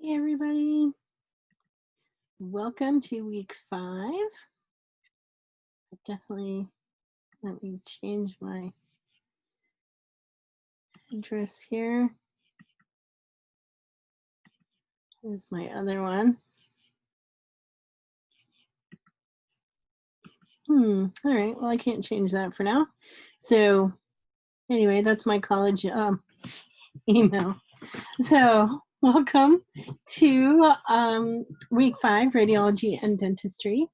Hey everybody, welcome to week 5. Definitely let me change my address here. Here's my other one. All right, well I can't change that for now. So anyway, that's my college email. So welcome to week 5, radiology and dentistry.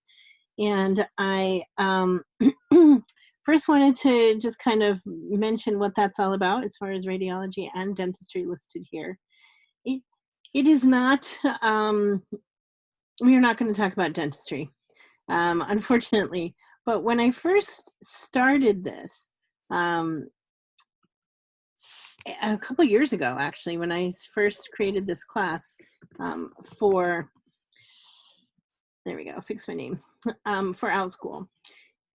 And I first wanted to just kind of mention what that's all about as far as radiology and dentistry listed here. It, it is not, we are not going to talk about dentistry, unfortunately. But when I first started this, a couple years ago, actually, when I first created this class for, there we go, fix my name, for Outschool,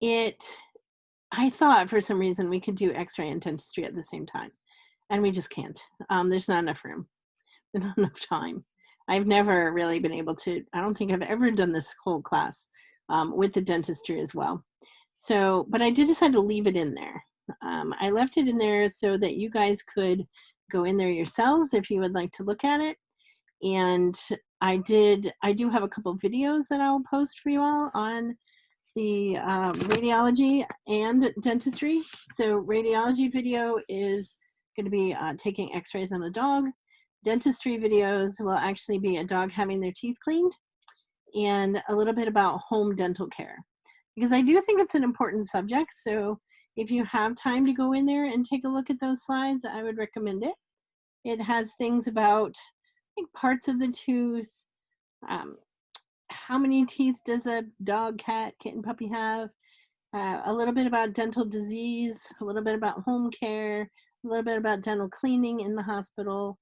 I thought for some reason we could do x-ray and dentistry at the same time, and we just can't. There's not enough room, there's not enough time. I've never really been able to, I don't think I've ever done this whole class with the dentistry as well. So, but I did decide to leave it in there. I left it in there so that you guys could go in there yourselves if you would like to look at it. And I do have a couple videos that I'll post for you all on the radiology and dentistry. So radiology video is going to be taking x-rays on a dog. Dentistry videos will actually be a dog having their teeth cleaned and a little bit about home dental care, because I do think it's an important subject. So if you have time to go in there and take a look at those slides, I would recommend it. It has things about, I think, parts of the tooth, how many teeth does a dog, cat, kitten, puppy have, a little bit about dental disease, a little bit about home care, a little bit about dental cleaning in the hospital.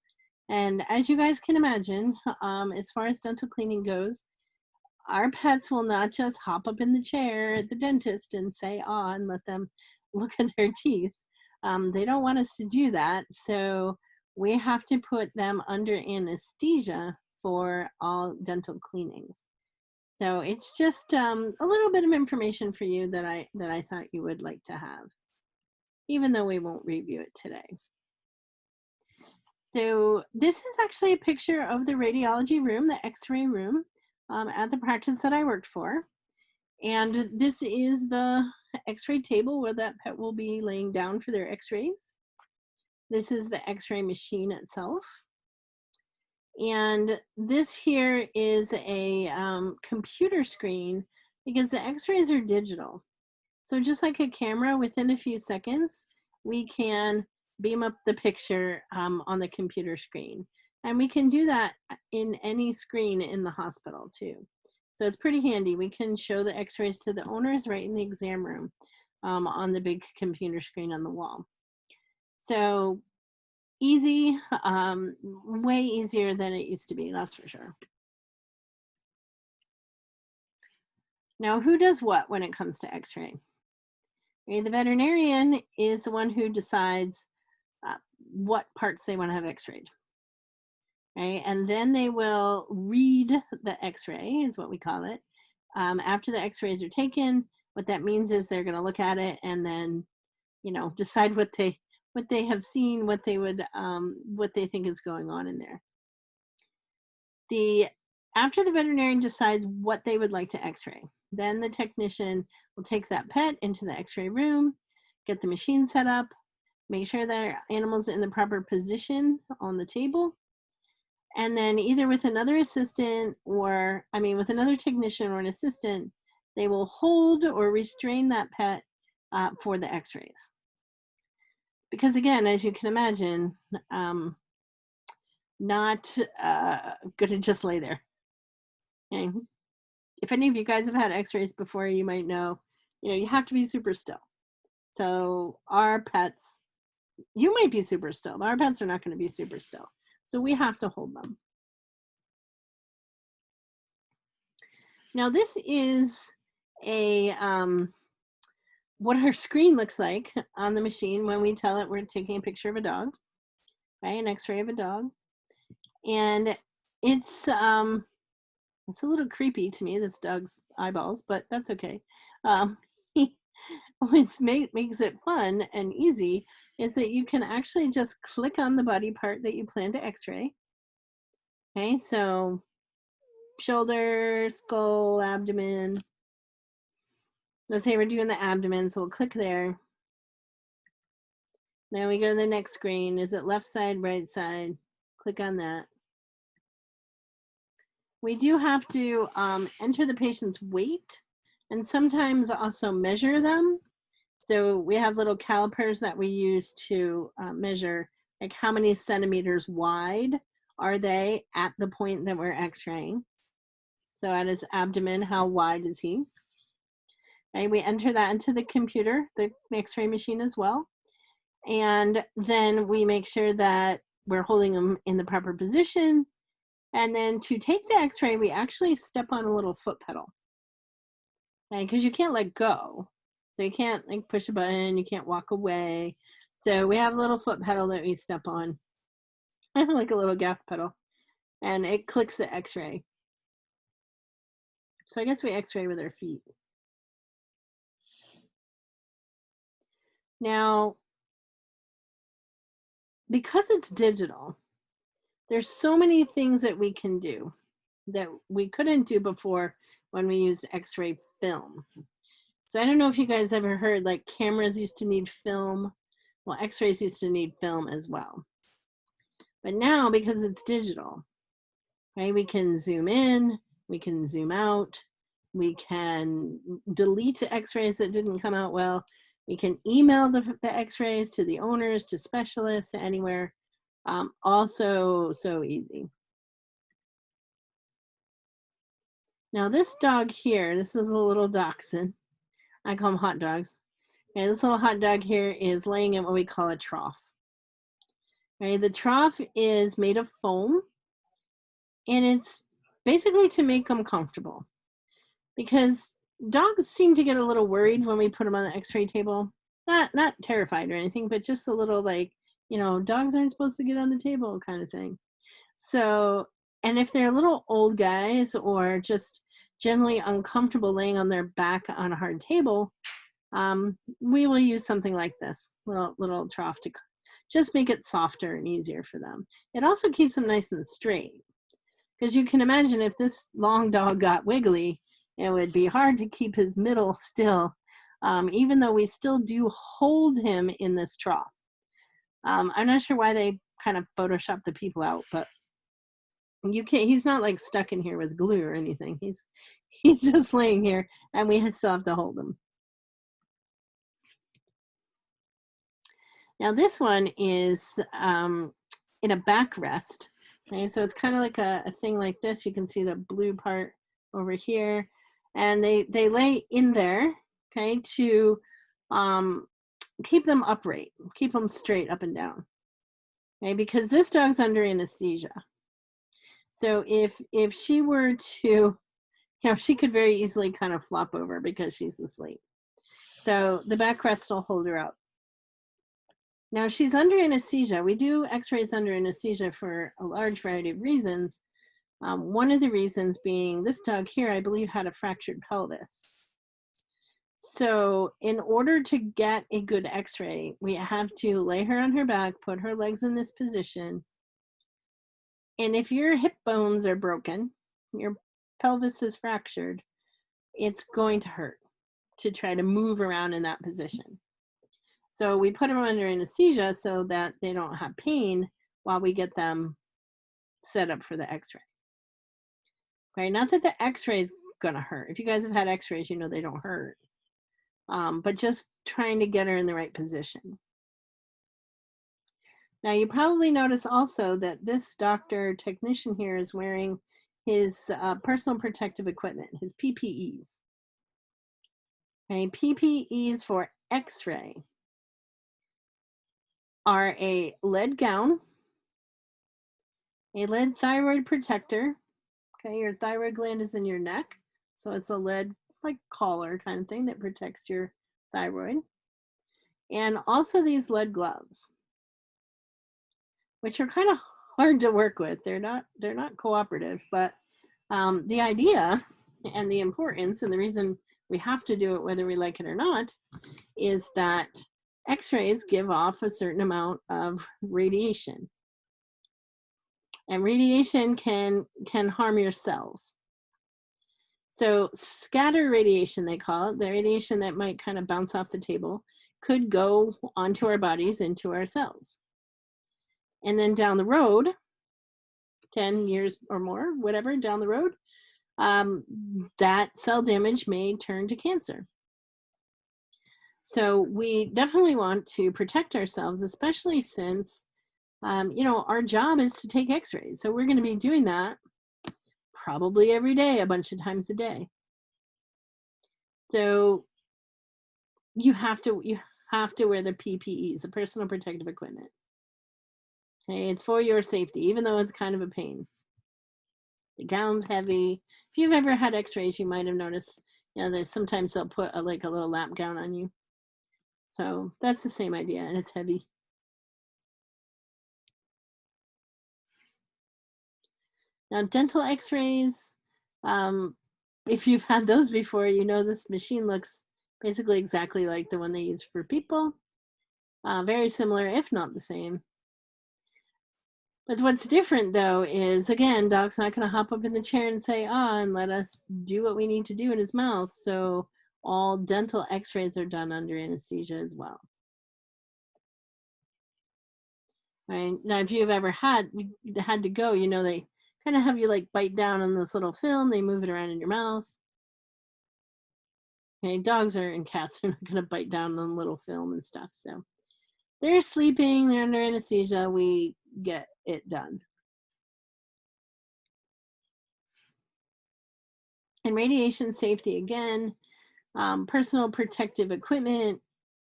And as you guys can imagine, as far as dental cleaning goes, our pets will not just hop up in the chair at the dentist and say, "Ah," and let them look at their teeth. They don't want us to do that. So we have to put them under anesthesia for all dental cleanings. So it's just a little bit of information for you that I thought you would like to have, even though we won't review it today. So this is actually a picture of the radiology room, the x-ray room, at the practice that I worked for. And this is the x-ray table where that pet will be laying down for their x-rays. This is the x-ray machine itself. And this here is a computer screen, because the x-rays are digital. So just like a camera, within a few seconds, we can beam up the picture on the computer screen. And we can do that in any screen in the hospital too. So it's pretty handy. We can show the x-rays to the owners right in the exam room on the big computer screen on the wall. So easy, way easier than it used to be, that's for sure. Now, who does what when it comes to x-ray? Okay, the veterinarian is the one who decides what parts they want to have x-rayed. Right? And then they will read the x-ray, is what we call it. After the x-rays are taken, what that means is they're going to look at it and then, decide what they have seen, what they think is going on in there. After the veterinarian decides what they would like to x-ray, then the technician will take that pet into the x-ray room, get the machine set up, make sure their animal's in the proper position on the table, and then either with another assistant with another technician or an assistant, they will hold or restrain that pet for the x-rays. Because again, as you can imagine, not gonna just lay there. Okay? If any of you guys have had x-rays before, you might know, you have to be super still. So our pets, you might be super still, but our pets are not going to be super still. So we have to hold them. Now this is what our screen looks like on the machine when we tell it we're taking a picture of a dog, right? An x-ray of a dog. And It's a little creepy to me, this dog's eyeballs, but that's okay. Um, makes it fun and easy is that you can actually just click on the body part that you plan to x-ray. Okay, so shoulder, skull, abdomen. Let's say we're doing the abdomen, so we'll click there. Then we go to the next screen. Is it left side, right side? Click on that. We do have to enter the patient's weight and sometimes also measure them. So we have little calipers that we use to measure like how many centimeters wide are they at the point that we're x-raying. So at his abdomen, how wide is he? Right, we enter that into the computer, the x-ray machine as well. And then we make sure that we're holding them in the proper position. And then to take the x-ray, we actually step on a little foot pedal. Okay, because you can't let go. So you can't like push a button, you can't walk away. So we have a little foot pedal that we step on, like a little gas pedal, and it clicks the x-ray. So I guess we x-ray with our feet. Now, because it's digital, there's so many things that we can do that we couldn't do before when we used x-ray film. So I don't know if you guys ever heard, like cameras used to need film. Well, x-rays used to need film as well. But now, because it's digital, right, we can zoom in, we can zoom out, we can delete x-rays that didn't come out well, we can email the x-rays to the owners, to specialists, to anywhere. Also so easy. Now this dog here, this is a little dachshund. I call them hot dogs. Okay, this little hot dog here is laying in what we call a trough. Right, the trough is made of foam, and it's basically to make them comfortable. Because dogs seem to get a little worried when we put them on the x-ray table. Not terrified or anything, but just a little like, you know, dogs aren't supposed to get on the table kind of thing. So, and if they're little old guys or just generally uncomfortable laying on their back on a hard table, we will use something like this little trough to just make it softer and easier for them. It also keeps them nice and straight, because you can imagine if this long dog got wiggly, it would be hard to keep his middle still, even though we still do hold him in this trough. I'm not sure why they kind of photoshopped the people out, but you can't, he's not like stuck in here with glue or anything. He's just laying here and we still have to hold him. Now this one is in a backrest. Okay, so it's kind of like a thing like this. You can see the blue part over here, and they lay in there, okay, to keep them upright, keep them straight up and down. Okay, because this dog's under anesthesia. So if she were to, you know, she could very easily kind of flop over because she's asleep. So the backrest will hold her up. Now she's under anesthesia. We do x-rays under anesthesia for a large variety of reasons. One of the reasons being this dog here, I believe, had a fractured pelvis. So in order to get a good x-ray, we have to lay her on her back, put her legs in this position. And if your hip bones are broken, your pelvis is fractured, it's going to hurt to try to move around in that position. So we put them under anesthesia so that they don't have pain while we get them set up for the x-ray. Okay, not that the x-ray is gonna hurt. If you guys have had x-rays, you know they don't hurt. But just trying to get her in the right position. Now you probably notice also that this doctor technician here is wearing his personal protective equipment, his PPEs. Okay, PPEs for x-ray are a lead gown, a lead thyroid protector. Okay, your thyroid gland is in your neck, so it's a lead like collar kind of thing that protects your thyroid. And also these lead gloves, which are kind of hard to work with. They're not cooperative, but the idea and the importance and the reason we have to do it whether we like it or not is that X-rays give off a certain amount of radiation, and radiation can harm your cells. So scatter radiation, they call it, the radiation that might kind of bounce off the table, could go onto our bodies, into our cells. And then down the road, 10 years or more, whatever, down the road, that cell damage may turn to cancer. So we definitely want to protect ourselves, especially since, our job is to take X-rays. So we're going to be doing that probably every day, a bunch of times a day. So you have to wear the PPEs, the personal protective equipment. Okay, it's for your safety, even though it's kind of a pain. The gown's heavy. If you've ever had X-rays, you might have noticed, that sometimes they'll put a little lap gown on you. So that's the same idea, and it's heavy. Now, dental X-rays, if you've had those before, this machine looks basically exactly like the one they use for people. Very similar, if not the same. But what's different, though, is, again, Doc's not going to hop up in the chair and say, and let us do what we need to do in his mouth. So all dental X-rays are done under anesthesia as well. Right? Now, if you've ever had to go, they kind of have you bite down on this little film. They move it around in your mouth. Okay, dogs and cats are not going to bite down on little film and stuff. So they're sleeping, they're under anesthesia, we get it done. And radiation safety, again, personal protective equipment,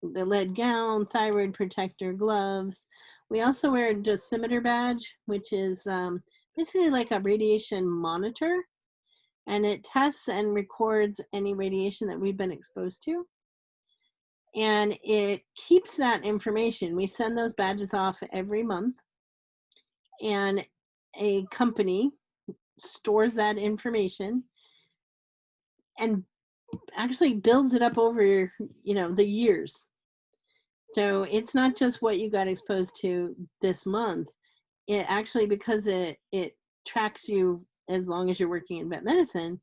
the lead gown, thyroid protector, gloves. We also wear a dosimeter badge, which is basically like a radiation monitor, and it tests and records any radiation that we've been exposed to. And it keeps that information. We send those badges off every month, and a company stores that information and actually builds it up over, the years. So it's not just what you got exposed to this month. It actually, because it tracks you as long as you're working in vet medicine,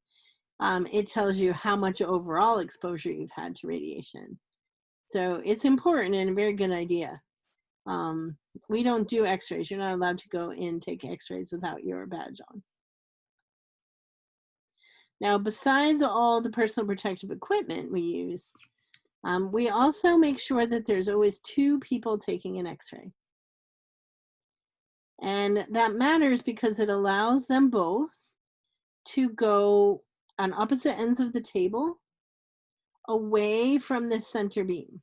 it tells you how much overall exposure you've had to radiation. So it's important and a very good idea. We don't do X-rays. You're not allowed to go in and take X-rays without your badge on. Now, besides all the personal protective equipment we use, we also make sure that there's always 2 people taking an X-ray. And that matters because it allows them both to go on opposite ends of the table, away from the center beam.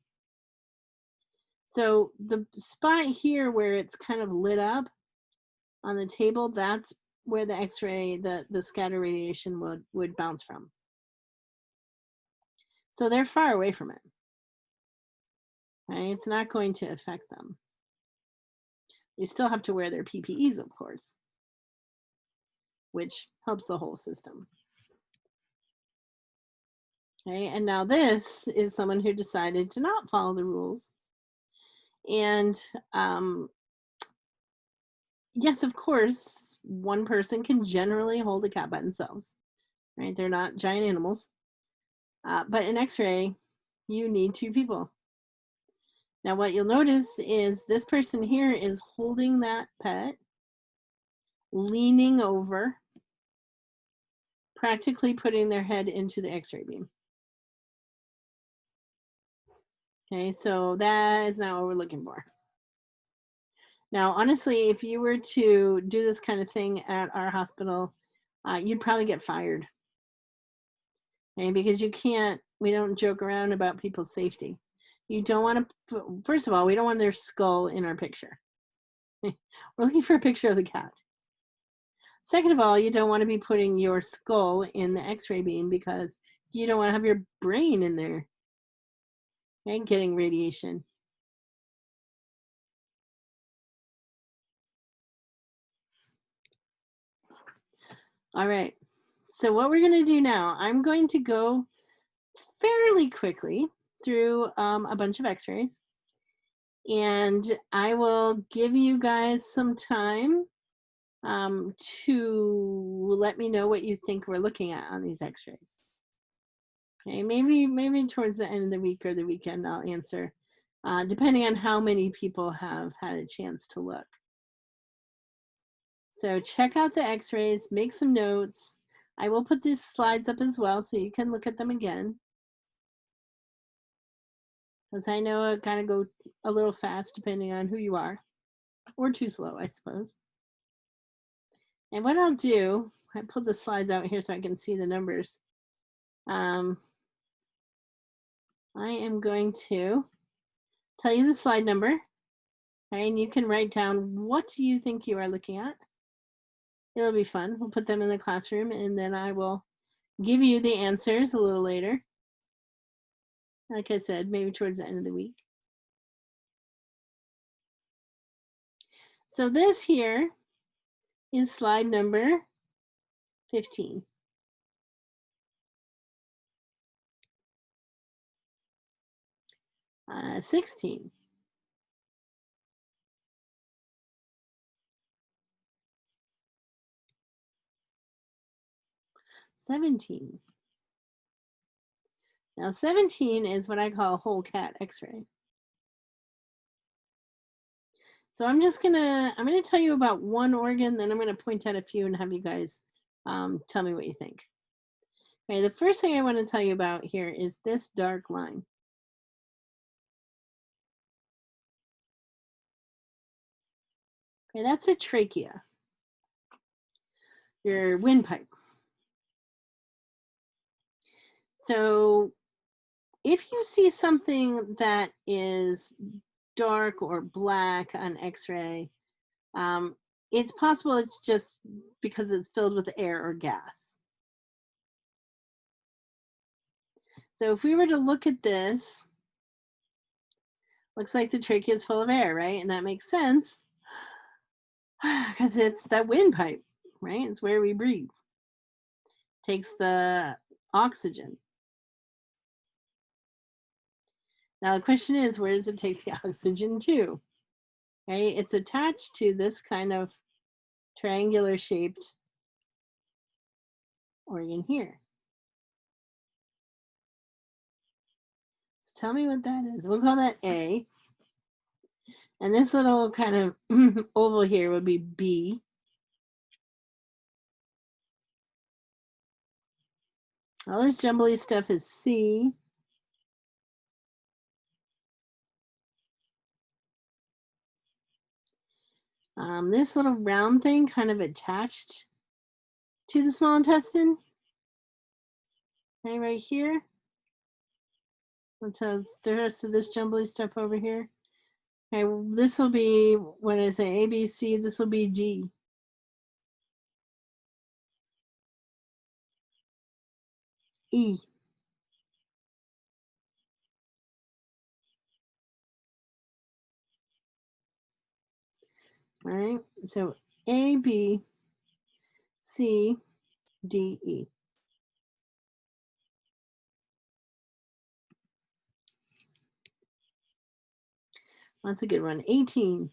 So the spot here where it's kind of lit up on the table, that's where the X-ray, the scatter radiation would bounce from. So they're far away from it. Right? It's not going to affect them. They still have to wear their PPEs, of course, which helps the whole system. Okay, and now this is someone who decided to not follow the rules. And yes, of course, one person can generally hold a cat by themselves, right? They're not giant animals. But in X-ray, you need 2 people. Now, what you'll notice is this person here is holding that pet, leaning over, practically putting their head into the X-ray beam. Okay, so that is not what we're looking for. Now, honestly, if you were to do this kind of thing at our hospital, you'd probably get fired. Okay, because we don't joke around about people's safety. You don't want to, first of all, we don't want their skull in our picture. We're looking for a picture of the cat. Second of all, you don't want to be putting your skull in the X-ray beam because you don't want to have your brain in there, okay, getting radiation. All right. So what we're going to do now, I'm going to go fairly quickly through a bunch of x-rays, and I will give you guys some time to let me know what you think we're looking at on these x-rays. Okay, maybe towards the end of the week or the weekend I'll answer, depending on how many people have had a chance to look. So check out the x-rays, make some notes. I will put these slides up as well so you can look at them again. Because I know I kind of go a little fast depending on who you are, or too slow, I suppose. And what I'll do, I pulled the slides out here so I can see the numbers. I am going to tell you the slide number, okay, and you can write down what do you think you are looking at. It'll be fun. We'll put them in the classroom, and then I will give you the answers a little later. Like I said, maybe towards the end of the week. So this here is slide number 15. Uh, 16. 17. Now 17 is what I call a whole cat x-ray. So I'm gonna tell you about one organ, then I'm gonna point out a few and have you guys tell me what you think. Okay, the first thing I want to tell you about here is this dark line. Okay, that's a trachea, your windpipe. So if you see something that is dark or black on x-ray, it's possible it's just because it's filled with air or gas. So if we were to look at this, looks like the trachea is full of air, right? And that makes sense because it's that windpipe, right? It's where we breathe. Takes the oxygen. Now the question is, where does it take the oxygen to? Right? It's attached to this kind of triangular shaped organ here. So tell me what that is. We'll call that A. And this little kind of oval here would be B. All this jumbly stuff is C. This little round thing kind of attached to the small intestine, right here. Which has the rest of this jumbly stuff over here. Okay, this will be, when I say A, B, C, this will be D. E. All right, so A, B, C, D, E. That's a good one. 18.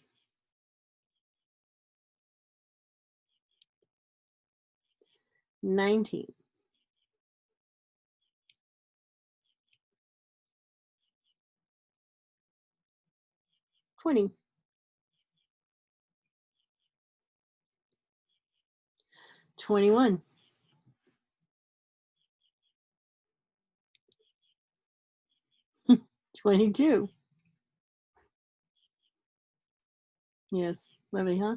19. 20. 21. 22. Yes, lovely, huh?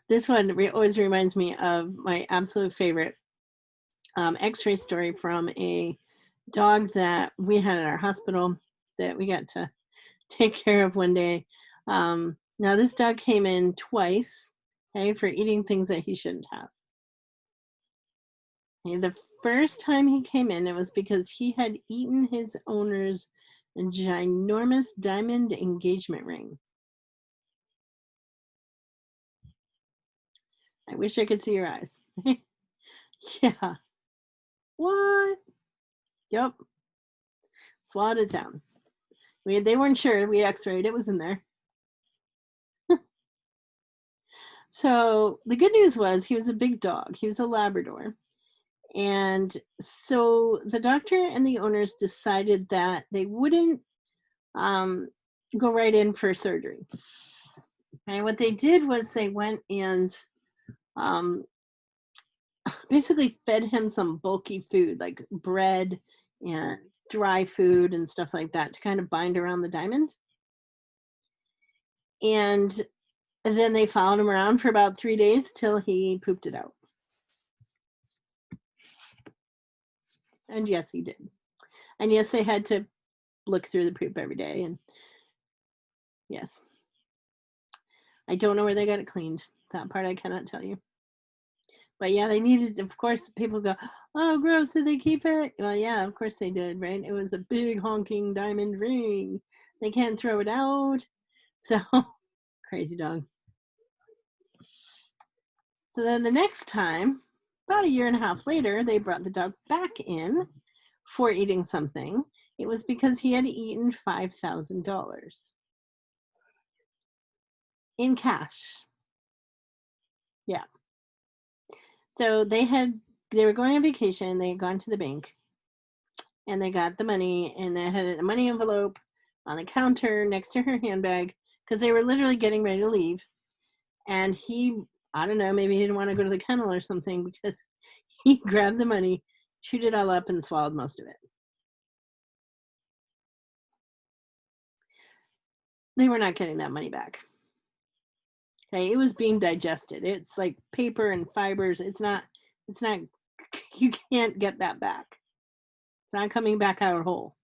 This one always reminds me of my absolute favorite x-ray story from a dog that we had at our hospital that we got to take care of one day. Now this dog came in twice, okay, for eating things that he shouldn't have. Okay, the first time he came in, it was because he had eaten his owner's ginormous diamond engagement ring. I wish I could see your eyes. Yeah. What? Yep. Swatted it down. They weren't sure. We x-rayed. It was in there. So the good news was he was a big dog. He was a Labrador. And so the doctor and the owners decided that they wouldn't go right in for surgery. And what they did was they went and um, basically fed him some bulky food like bread and dry food and stuff like that to kind of bind around the diamond. And then they followed him around for about 3 days till he pooped it out. And yes, he did. And yes, they had to look through the poop every day. And yes, I don't know where they got it cleaned. That part I cannot tell you. But yeah, they needed, of course, people go, oh, gross, did they keep it? Well, yeah, of course they did, right? It was a big honking diamond ring. They can't throw it out. So, crazy dog. So then the next time, about 1.5 years later, they brought the dog back in for eating something. It was because he had eaten $5,000 in cash. Yeah. So they were going on vacation. They had gone to the bank and they got the money, and they had a money envelope on the counter next to her handbag because they were literally getting ready to leave. And he, I don't know, maybe he didn't want to go to the kennel or something because he grabbed the money, chewed it all up, and swallowed most of it. They were not getting that money back. Okay, it was being digested. It's like paper and fibers. It's not, you can't get that back. It's not coming back out whole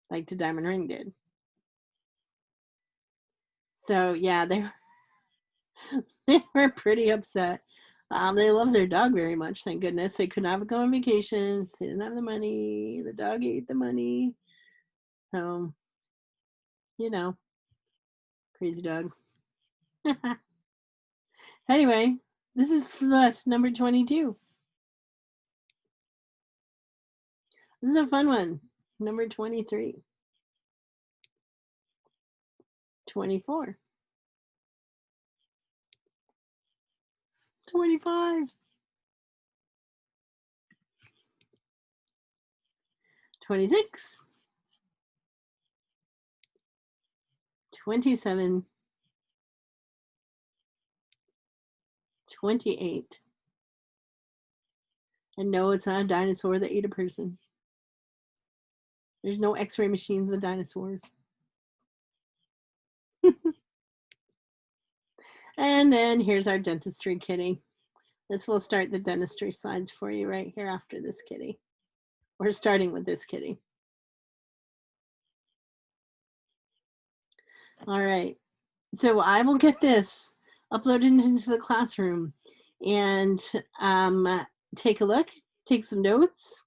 like the diamond ring did. So yeah, they were pretty upset. They love their dog very much, thank goodness. They could not go on vacations. They didn't have the money. The dog ate the money. So, crazy dog. Anyway, this is number 22. This is a fun one. Number 23. 24. 25. 26. 27. 28. And no, it's not a dinosaur that ate a person. There's no x-ray machines with dinosaurs. And then here's our dentistry kitty. This will start the dentistry slides for you right here after this kitty. We're starting with this kitty. All right. So I will get this uploaded into the classroom and take a look, take some notes.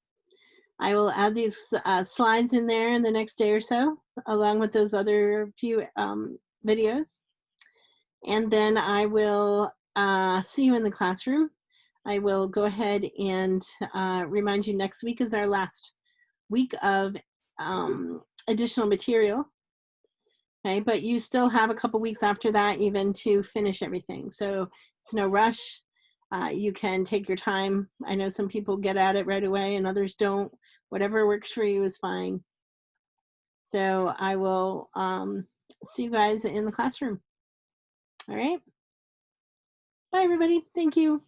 I will add these slides in there in the next day or so, along with those other few videos. And then I will see you in the classroom. I will go ahead and remind you next week is our last week of additional material. Okay, but you still have a couple weeks after that even to finish everything. So it's no rush. You can take your time. I know some people get at it right away and others don't. Whatever works for you is fine. So I will see you guys in the classroom. All right. Bye, everybody. Thank you.